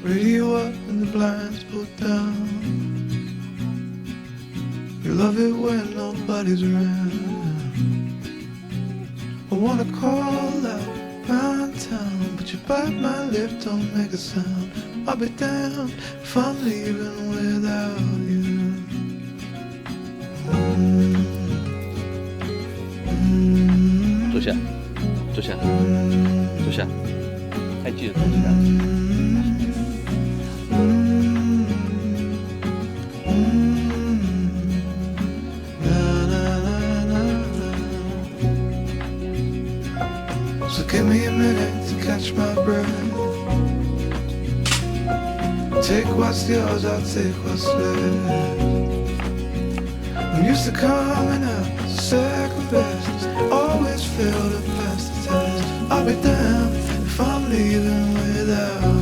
Radio up and the blinds pulled down. You love it when nobody's around. I wanna call out round town, but you bite my lip, don't make a sound. I'll be damned if I'm leaving without you. 坐下，坐下，坐下，还记得坐下。So give me a minute to catch my breath. Take what's yours, I'll take what's left. I'm used to coming up second best. Always fail to pass the test. I'll be damned if I'm leaving without